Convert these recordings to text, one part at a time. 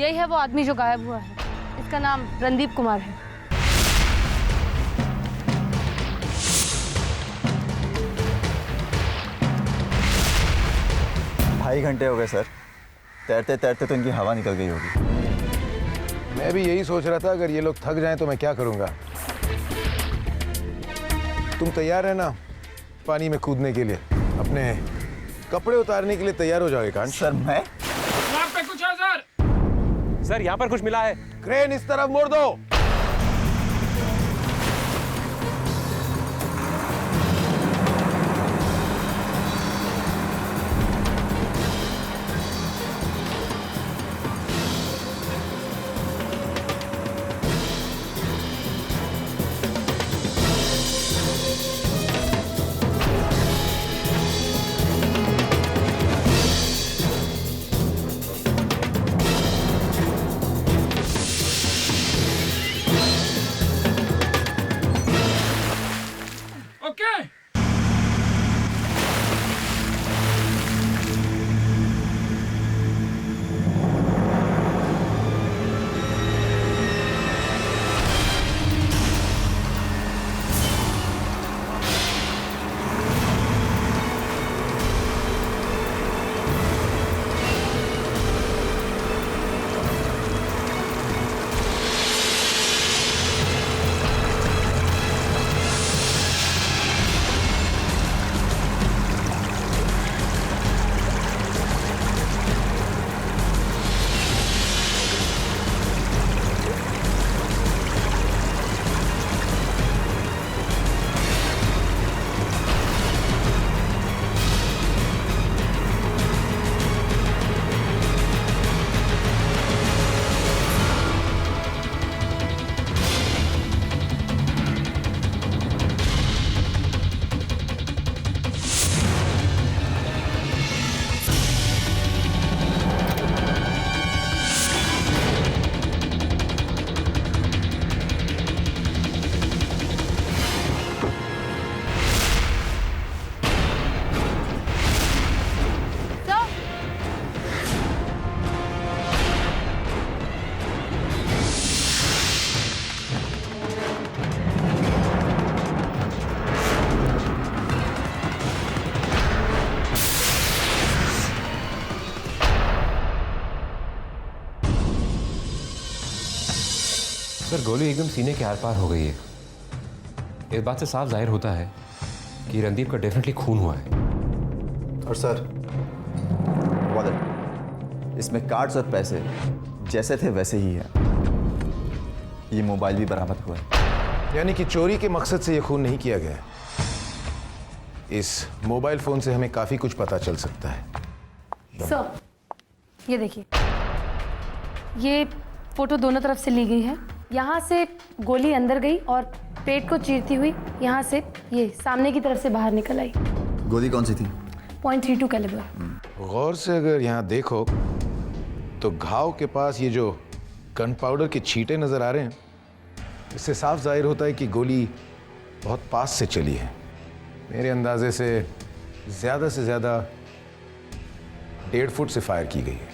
यही है वो आदमी जो गायब हुआ है। इसका नाम रणदीप कुमार है। ढाई घंटे हो गए सर। तैरते तैरते तो इनकी हवा निकल गई होगी। मैं भी यही सोच रहा था, अगर ये लोग थक जाएं तो मैं क्या करूंगा। तुम तैयार है ना पानी में कूदने के लिए? अपने कपड़े उतारने के लिए तैयार हो जाओगे कांच? सर मैं पे कुछ है सर? सर यहाँ पर कुछ मिला है। क्रेन इस तरफ मोड़ दो। सर गोली एकदम सीने के आर पार हो गई है। इस बात से साफ जाहिर होता है कि रणदीप का डेफिनेटली खून हुआ है। और सर वॉलेट, इसमें कार्ड्स और पैसे जैसे थे वैसे ही है। ये मोबाइल भी बरामद हुआ है। यानी कि चोरी के मकसद से ये खून नहीं किया गया। इस मोबाइल फोन से हमें काफी कुछ पता चल सकता है। सर ये देखिए, ये फोटो दोनों तरफ से ली गई है। यहाँ से गोली अंदर गई और पेट को चीरती हुई यहाँ से ये सामने की तरफ से बाहर निकल आई। गोली कौन सी थी? .32 कैलिबर। गौर से अगर यहाँ देखो तो घाव के पास ये जो गन पाउडर के छींटे नजर आ रहे हैं, इससे साफ जाहिर होता है कि गोली बहुत पास से चली है। मेरे अंदाजे से ज्यादा 1.5 फुट से फायर की गई है।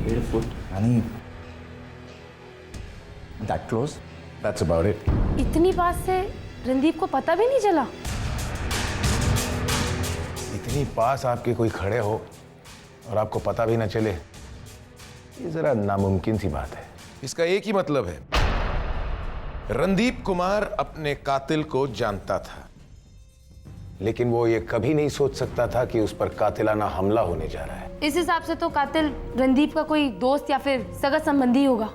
1.5 फुट यानी that close? That's about it. इतनी पास से रणदीप को पता भी नहीं चला? इतनी पास आपके कोई खड़े हो और आपको पता भी ना चले, ये जरा नामुमकिन सी बात है। इसका एक ही मतलब है, रणदीप कुमार अपने कातिल को जानता था, लेकिन वो ये कभी नहीं सोच सकता था कि उस पर कातिलाना हमला होने जा रहा है। इस हिसाब से तो कातिल रणदीप का कोई दोस्त या फिर सगा संबंधी होगा।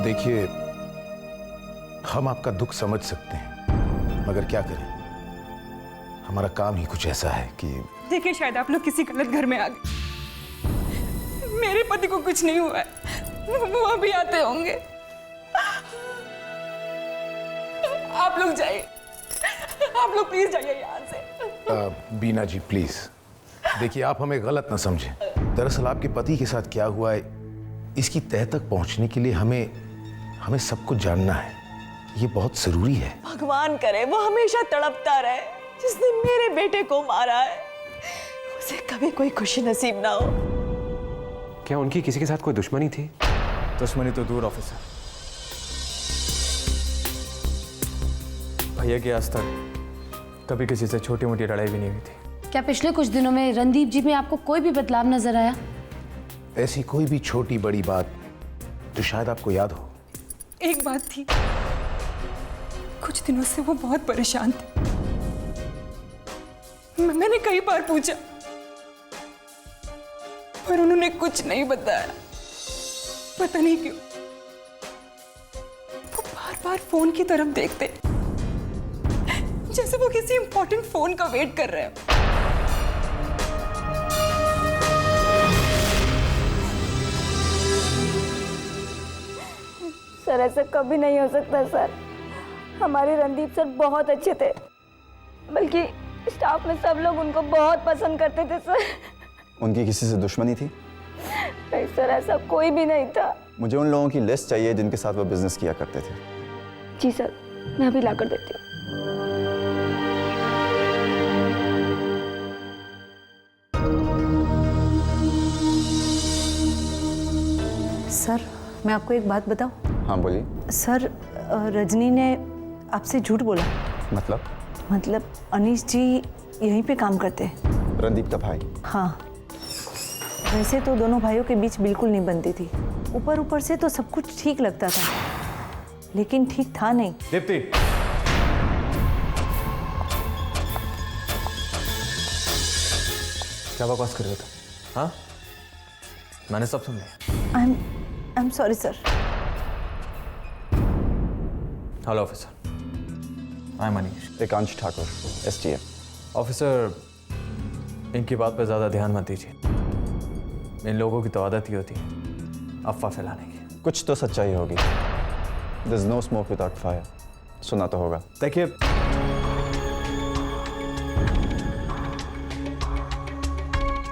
देखिए, हम आपका दुख समझ सकते हैं, मगर क्या करें, हमारा काम ही कुछ ऐसा है कि देखिए, शायद आप लोग किसी गलत घर में आ गए। मेरे पति को कुछ नहीं हुआ है, वो अभी आते होंगे। आप लोग जाइए, आप लोग प्लीज जाइए यहाँ से। बीना जी प्लीज, देखिए आप हमें गलत ना समझें। दरअसल आपके पति के साथ क्या हुआ है, इसकी तह तक पहुंचने के लिए हमें सब कुछ जानना है। ये बहुत जरूरी है। भगवान करे वो हमेशा तड़पता रहे। जिसने मेरे बेटे को मारा है उसे कभी कोई खुशी नसीब ना हो। क्या उनकी किसी के साथ कोई दुश्मनी थी? दुश्मनी तो दूर ऑफिसर, भैया की आज तक कभी किसी से छोटी मोटी लड़ाई भी नहीं हुई थी। क्या पिछले कुछ दिनों में रणदीप जी में आपको कोई भी बदलाव नजर आया? ऐसी कोई भी छोटी बड़ी बात जो शायद आपको याद हो। एक बात थी, कुछ दिनों से वो बहुत परेशान थे। मैंने कई बार पूछा पर उन्होंने कुछ नहीं बताया। पता नहीं क्यों वो बार बार फोन की तरफ देखते, जैसे वो किसी इंपॉर्टेंट फोन का वेट कर रहे हैं। सर ऐसा कभी नहीं हो सकता सर। हमारे रणदीप सर बहुत अच्छे थे, बल्कि स्टाफ में सब लोग उनको बहुत पसंद करते थे सर। उनकी किसी से दुश्मनी थी? नहीं सर, ऐसा कोई भी नहीं था। मुझे उन लोगों की लिस्ट चाहिए जिनके साथ वो बिजनेस किया करते थे। जी सर, मैं अभी ला कर देती हूँ। सर मैं आपको एक बात बताऊं? हाँ बोलिए। सर रजनी ने आपसे झूठ बोला। मतलब अनीश जी यहीं पे काम करते हैं। रणदीप का भाई? हाँ, वैसे तो दोनों भाइयों के बीच बिल्कुल नहीं बनती थी। ऊपर ऊपर से तो सब कुछ ठीक लगता था, लेकिन ठीक था नहीं। दीप्ति, क्या बकवास कर रहे हो तुम? हाँ, मैंने सब सुन लिया। I am sorry sir. Hello officer, I am Manish. Ekansh Thakur, STM। Officer, इनकी बात पे ज़्यादा ध्यान मत दीजिए। इन लोगों की तो आदत ही होती है अफवाह फैलाने की। कुछ तो सच्चाई होगी। There's no smoke without fire। सुना तो होगा। देखिए,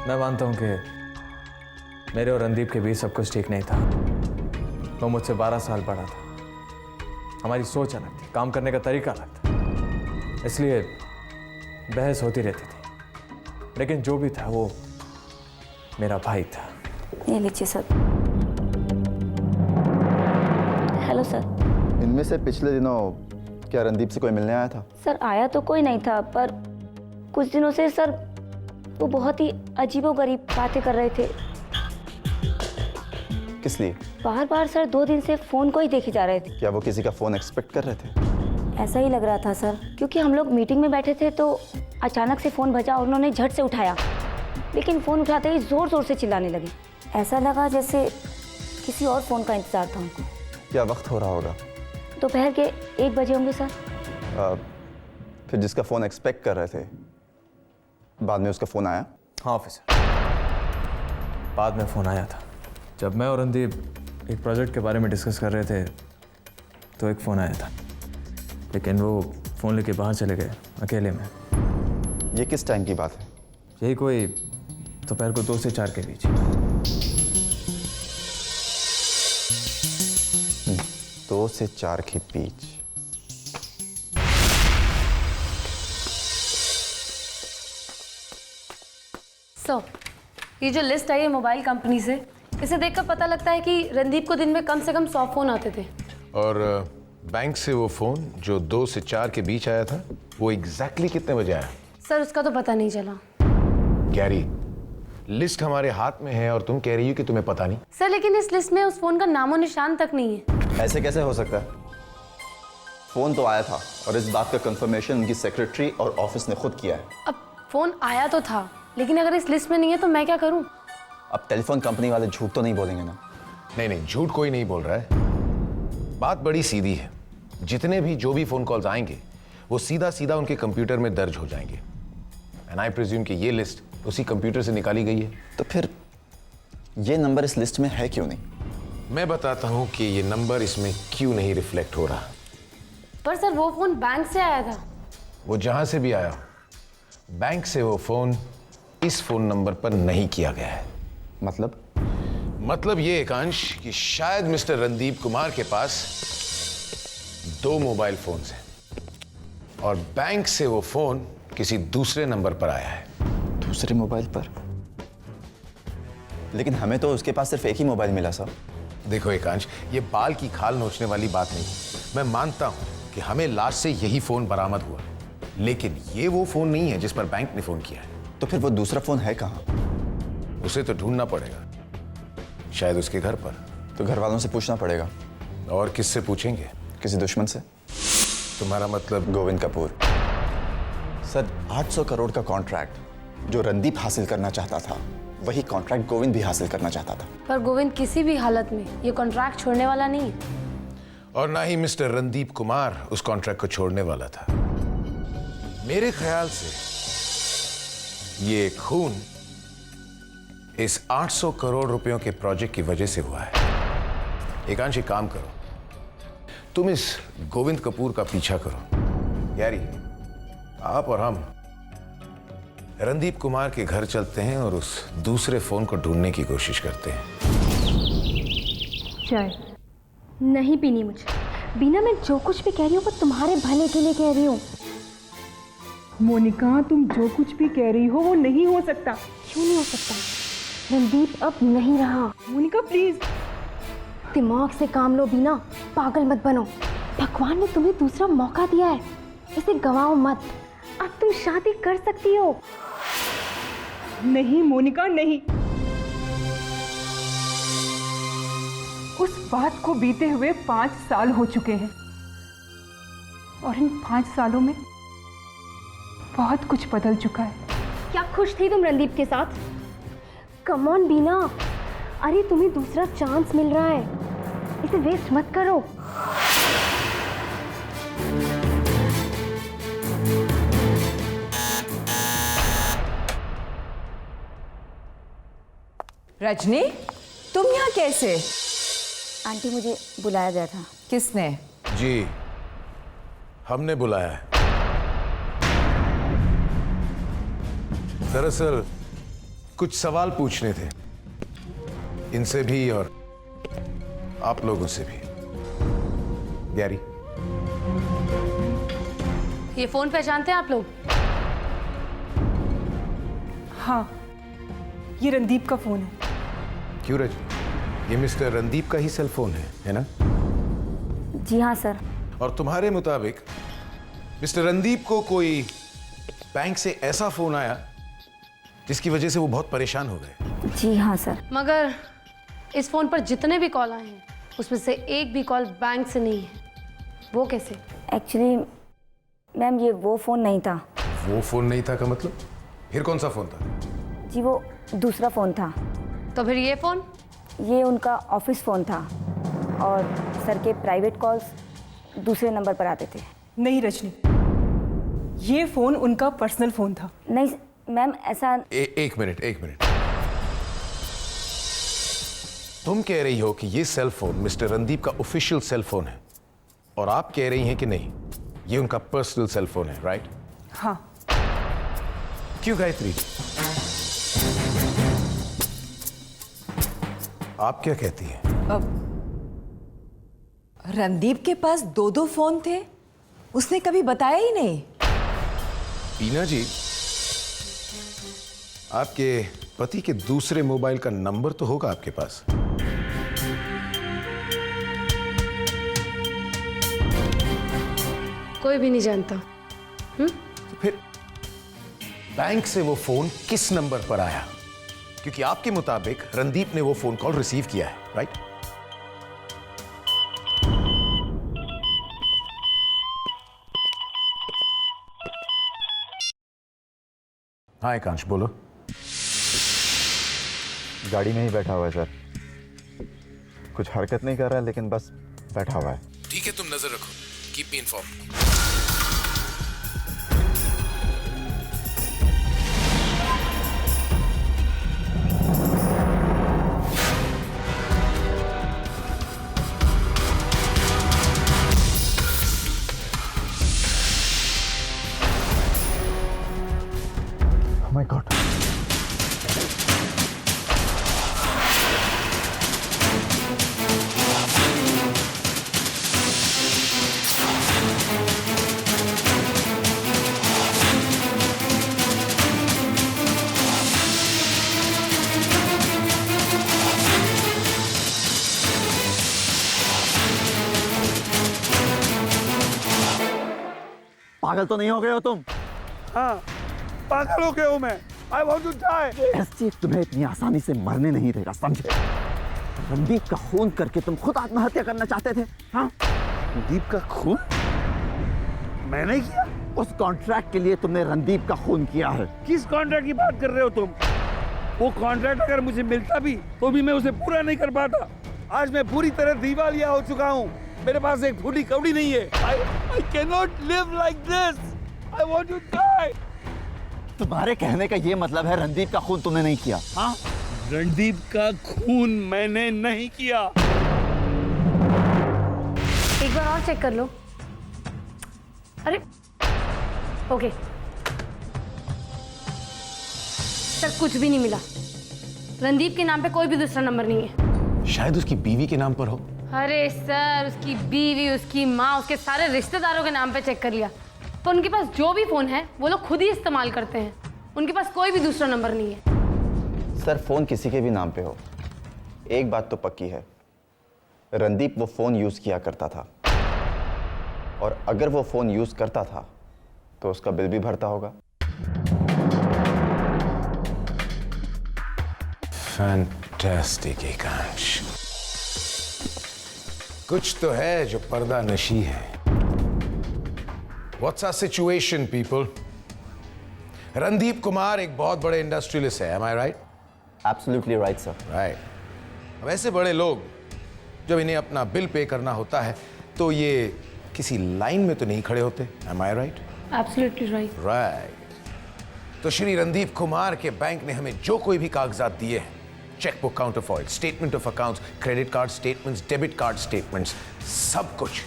मैं मानता हूँ कि मेरे और रणदीप के बीच सब कुछ ठीक नहीं था। वो मुझसे 12 साल बड़ा था। हमारी सोच अलग थी, काम करने का तरीका अलग था, इसलिए बहस होती रहती थी। लेकिन जो भी था वो मेरा भाई था। ये लीजिए सर। Hello sir. इनमें से पिछले दिनों क्या रणदीप से कोई मिलने आया था? सर आया तो कोई नहीं था, पर कुछ दिनों से सर वो बहुत ही अजीबोगरीब बातें कर रहे थे। किस लिए? बार बार सर 2 दिन से फोन को ही देखे जा रहे थे। क्या वो किसी का फोन एक्सपेक्ट कर रहे थे? ऐसा ही लग रहा था सर, क्योंकि हम लोग मीटिंग में बैठे थे तो अचानक से फोन बजा और उन्होंने झट से उठाया, लेकिन फोन उठाते ही जोर जोर से चिल्लाने लगे। ऐसा लगा जैसे किसी और फोन का इंतजार था उनको। क्या वक्त हो रहा होगा? दोपहर के 1 बजे होंगे सर। फिर जिसका फोन एक्सपेक्ट कर रहे थे, बाद में उसका फोन आया? हाँ ऑफिसर, बाद में फोन आया था। जब मैं और रणदीप एक प्रोजेक्ट के बारे में डिस्कस कर रहे थे तो एक फ़ोन आया था, लेकिन वो फ़ोन लेके बाहर चले गए अकेले में। ये किस टाइम की बात है? यही कोई दोपहर को 2 से 4 के बीच। 2 से 4 के बीच। ये जो लिस्ट आई है मोबाइल कंपनी से, इसे देखकर पता लगता है कि रणदीप को दिन में कम से कम 100 फोन आते थे। और बैंक से वो फोन जो 2 से 4 के बीच आया था, वो एग्जैक्टली कितने बजे आया? सर उसका तो पता नहीं चला। गैरी, लिस्ट हमारे हाथ में है और तुम कह रही हो कि तुम्हें पता नहीं? सर लेकिन इस लिस्ट में उस फोन का नामो निशान तक नहीं है। ऐसे कैसे हो सकता है? फोन तो आया था और इस बात का कंफर्मेशन उनकी सेक्रेटरी और ऑफिस ने खुद किया है। अब फोन आया तो था, लेकिन अगर इस लिस्ट में नहीं है तो मैं क्या करूं? अब टेलीफोन कंपनी वाले झूठ तो नहीं बोलेंगे ना? नहीं, झूठ कोई नहीं बोल रहा है। बात बड़ी सीधी है। जितने भी जो भी फोन कॉल्स आएंगे वो सीधा सीधा उनके कंप्यूटर में दर्ज हो जाएंगे। एंड आई प्रिज्यूम कि ये लिस्ट उसी कंप्यूटर से निकाली गई है। तो फिर ये नंबर इस लिस्ट में है क्यों नहीं? मैं बताता हूं कि ये नंबर इसमें क्यों नहीं रिफ्लेक्ट हो रहा। पर सर वो फोन बैंक से आया था। वो जहां से भी आया, बैंक से वो फोन इस फोन नंबर पर नहीं किया गया है। मतलब ये एकांश कि शायद मिस्टर रणदीप कुमार के पास 2 मोबाइल फोन से, और बैंक से वो फोन किसी दूसरे नंबर पर आया है। दूसरे मोबाइल पर? लेकिन हमें तो उसके पास सिर्फ एक ही मोबाइल मिला सर। देखो एकांश, ये बाल की खाल नोचने वाली बात नहीं। मैं मानता हूं कि हमें लाश से यही फोन बरामद हुआ, लेकिन ये वो फोन नहीं है जिस पर बैंक ने फोन किया है। तो फिर वो दूसरा फोन है कहाँ? उसे तो ढूंढना पड़ेगा, शायद उसके घर पर। तो घर वालों से पूछना पड़ेगा। और किससे पूछेंगे? किसी दुश्मन से। तुम्हारा मतलब? गोविंद कपूर। सर 800 करोड़ का कॉन्ट्रैक्ट जो रणदीप हासिल करना चाहता था, वही कॉन्ट्रैक्ट गोविंद भी हासिल करना चाहता था। पर गोविंद किसी भी हालत में ये कॉन्ट्रैक्ट छोड़ने वाला नहीं है। और ना ही मिस्टर रणदीप कुमार उस कॉन्ट्रैक्ट को छोड़ने वाला था। मेरे ख्याल से ये खून इस 800 करोड़ रुपयों के प्रोजेक्ट की वजह से हुआ है। एकांश, एक काम करो, तुम इस गोविंद कपूर का पीछा करो। यारी, आप और हम रणदीप कुमार के घर चलते हैं और उस दूसरे फोन को ढूंढने की कोशिश करते हैं। चाय नहीं पीनी मुझे। बीना, मैं जो कुछ भी कह रही हूँ वो तुम्हारे भले के लिए कह रही हूँ। मोनिका, तुम जो कुछ भी कह रही हो वो नहीं हो सकता। क्यों नहीं हो सकता? रणदीप अब नहीं रहा। मोनिका प्लीज। दिमाग से काम लो बीना, पागल मत बनो। भगवान ने तुम्हें दूसरा मौका दिया है, इसे गवाओ मत। अब तुम शादी कर सकती हो। नहीं मोनिका, नहीं। उस बात को बीते हुए 5 साल हो चुके हैं, और इन 5 सालों में बहुत कुछ बदल चुका है। क्या खुश थी तुम रणदीप के साथ? कम ऑन बीना, अरे तुम्हें दूसरा चांस मिल रहा है, इसे वेस्ट मत करो। रजनी, तुम यहाँ कैसे? आंटी, मुझे बुलाया गया था। किसने? जी, हमने बुलाया है। दरअसल कुछ सवाल पूछने थे, इनसे भी और आप लोगों से भी। ग्यारी, ये फोन पहचानते हैं आप लोग? हाँ, ये रणदीप का फोन है। क्यों रजनी, ये मिस्टर रणदीप का ही सेल फोन है ना? जी हाँ सर। और तुम्हारे मुताबिक मिस्टर रणदीप को कोई बैंक से ऐसा फोन आया जिसकी वजह से वो बहुत परेशान हो गए? जी हाँ सर। मगर इस फोन पर जितने भी कॉल आए हैं उसमें से एक भी कॉल बैंक से नहीं है। वो कैसे? एक्चुअली मैम, ये वो फ़ोन नहीं था। वो फोन नहीं था का मतलब? फिर कौन सा फोन था? जी, वो दूसरा फ़ोन था। तो फिर ये फोन? ये उनका ऑफिस फ़ोन था, और सर के प्राइवेट कॉल्स दूसरे नंबर पर आते थे। नहीं रजनी, ये फोन उनका पर्सनल फोन था। नहीं मैम, ऐसा एक मिनट। तुम कह रही हो कि ये सेल फोन मिस्टर रणदीप का ऑफिशियल सेल फोन है, और आप कह रही हैं कि नहीं, ये उनका पर्सनल सेल फोन है, राइट? हाँ। क्यों गायत्री, आप क्या कहती हैं? रणदीप के पास 2 फोन थे, उसने कभी बताया ही नहीं। बीना जी, आपके पति के दूसरे मोबाइल का नंबर तो होगा आपके पास? कोई भी नहीं जानता। तो फिर बैंक से वो फोन किस नंबर पर आया? क्योंकि आपके मुताबिक रणदीप ने वो फोन कॉल रिसीव किया है, राइट? हाँ एकांश, बोलो। गाड़ी में ही बैठा हुआ है सर, कुछ हरकत नहीं कर रहा है, लेकिन बस बैठा हुआ है। ठीक है, तुम नजर रखो, keep me informed. Oh my God. पागल तो नहीं हो गए हो तुम? हाँ, पागल हो गया हूँ मैं। I want to die। ST तुम्हें इतनी आसानी से मरने नहीं देगा, समझे? रणदीप का खून करके तुम खुद आत्महत्या करना चाहते थे, हाँ? रणदीप का खून? मैंने किया? उस कॉन्ट्रैक्ट के लिए तुमने रणदीप का खून किया है। किस कॉन्ट्रैक्ट की बात कर रहे हो तुम? वो कॉन्ट्रैक्ट अगर मुझे मिलता भी तो भी मैं उसे पूरा नहीं कर पाता। आज मैं पूरी तरह दिवालिया हो चुका हूँ। मेरे पास एक फूटी कौड़ी नहीं है। I cannot live like this। I want to die। तुम्हारे कहने का ये मतलब है रणदीप का खून तुमने नहीं किया, हाँ? रणदीप का खून मैंने नहीं किया। एक बार और चेक कर लो। अरे ओके सर, कुछ भी नहीं मिला। रणदीप के नाम पे कोई भी दूसरा नंबर नहीं है। शायद उसकी बीवी के नाम पर हो। अरे सर, उसकी बीवी, उसकी माँ, उसके सारे रिश्तेदारों के नाम पे चेक कर लिया, तो उनके पास जो भी फोन है वो लोग खुद ही इस्तेमाल करते हैं। उनके पास कोई भी दूसरा नंबर नहीं है। सर, फोन किसी के भी नाम पे हो, एक बात तो पक्की है, रणदीप वो फोन यूज किया करता था, और अगर वो फोन यूज करता था तो उसका बिल भी भरता होगा। फैंटास्टिक एकांश, कुछ तो है जो पर्दा नशी है। What's our situation, people? Randeep Kumar एक बहुत बड़े इंडस्ट्रियलिस्ट है, am I right? Absolutely right, sir. Right. अब ऐसे बड़े लोग जब इन्हें अपना बिल पे करना होता है तो ये किसी लाइन में तो नहीं खड़े होते, am I right? Absolutely right. Right. तो श्री रणदीप कुमार के बैंक ने हमें जो कोई भी कागजात दिए हैं, chequebook, counterfoil, statement of accounts, credit card statements, debit card statements, सब कुछ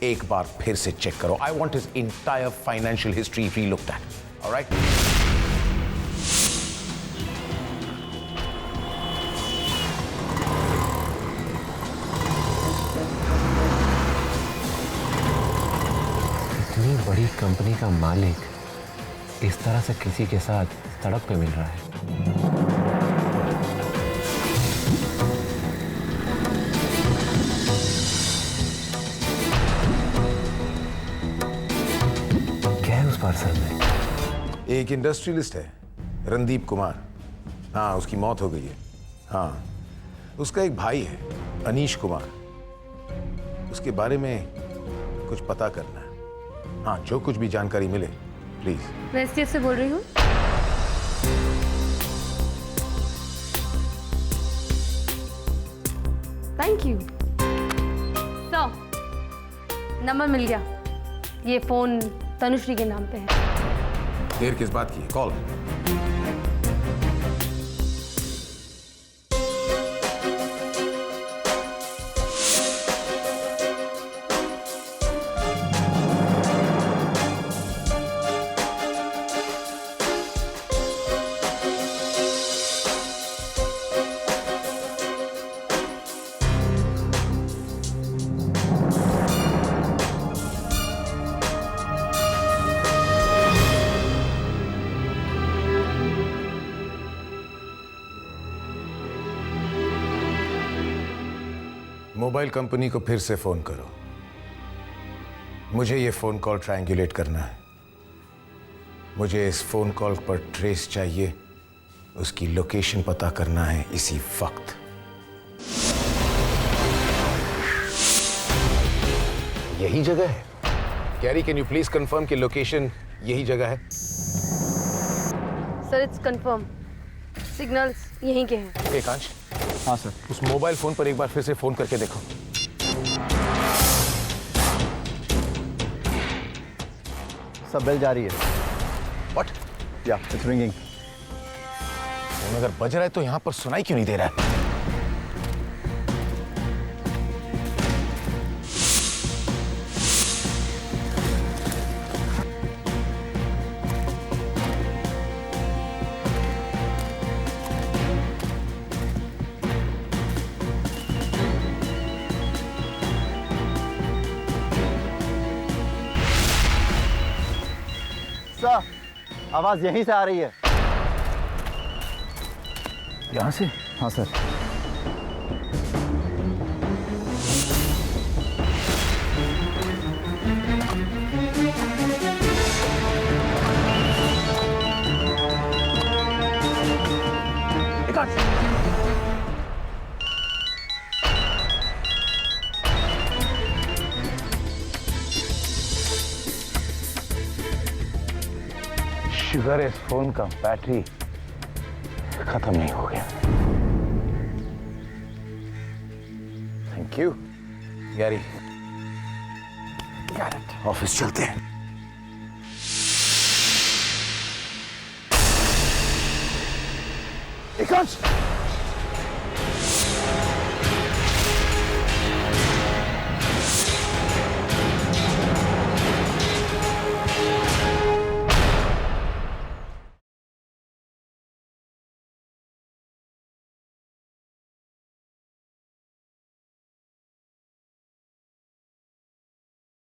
एक बार फिर से चेक करो। I want his entire financial history relooked at, alright? इतनी बड़ी कंपनी का मालिक इस तरह से किसी के साथ सड़क पे मिल रहा है। पार्सल में एक इंडस्ट्रियलिस्ट है, रणदीप कुमार। हाँ, उसकी मौत हो गई है। हाँ, उसका एक भाई है, अनीश कुमार। उसके बारे में कुछ पता करना है। हाँ, जो कुछ भी जानकारी मिले प्लीज। मैं एसटीएफ से बोल रही हूँ। Thank you. तो नंबर मिल गया। ये फोन तनुश्री के नाम पे है। देर किस बात की? कॉल। मोबाइल कंपनी को फिर से फोन करो। मुझे ये फोन कॉल ट्रायंगुलेट करना है। मुझे इस फोन कॉल पर ट्रेस चाहिए, उसकी लोकेशन पता करना है इसी वक्त। यही जगह है? Carry, can you please confirm कि लोकेशन यही जगह है? Sir, it's confirm. सिग्नल्स यहीं के हैं। एकांश। हाँ सर। उस मोबाइल फोन पर एक बार फिर से फोन करके देखो। सब बेल जा रही है। What? या, इट्स रिंगिंग। फोन अगर बज रहा है तो यहाँ पर सुनाई क्यों नहीं दे रहा है? सर, आवाज यहीं से आ रही है। यहाँ से? हाँ सर। शुगर इस फोन का बैटरी खत्म नहीं हो गया। Thank you Gary. ऑफिस चलते हैं। एकांश